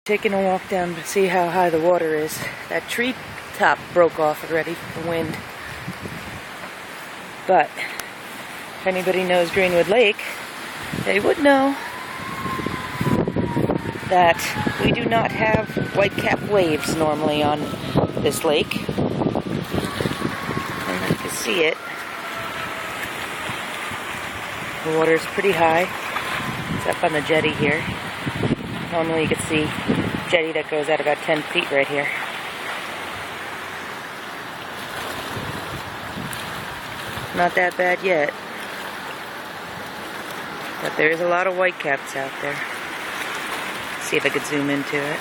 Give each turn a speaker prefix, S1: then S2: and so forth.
S1: Taking a walk down to see how high the water is. That tree top broke off already from the wind. But if anybody knows Greenwood Lake, they would know that we do not have white-capped waves normally on this lake. And you can see it. The water is pretty high. It's up on the jetty here. Normally you can see jetty that goes out about 10 feet right here. Not that bad yet. But there is a lot of whitecaps out there. See if I could zoom into it.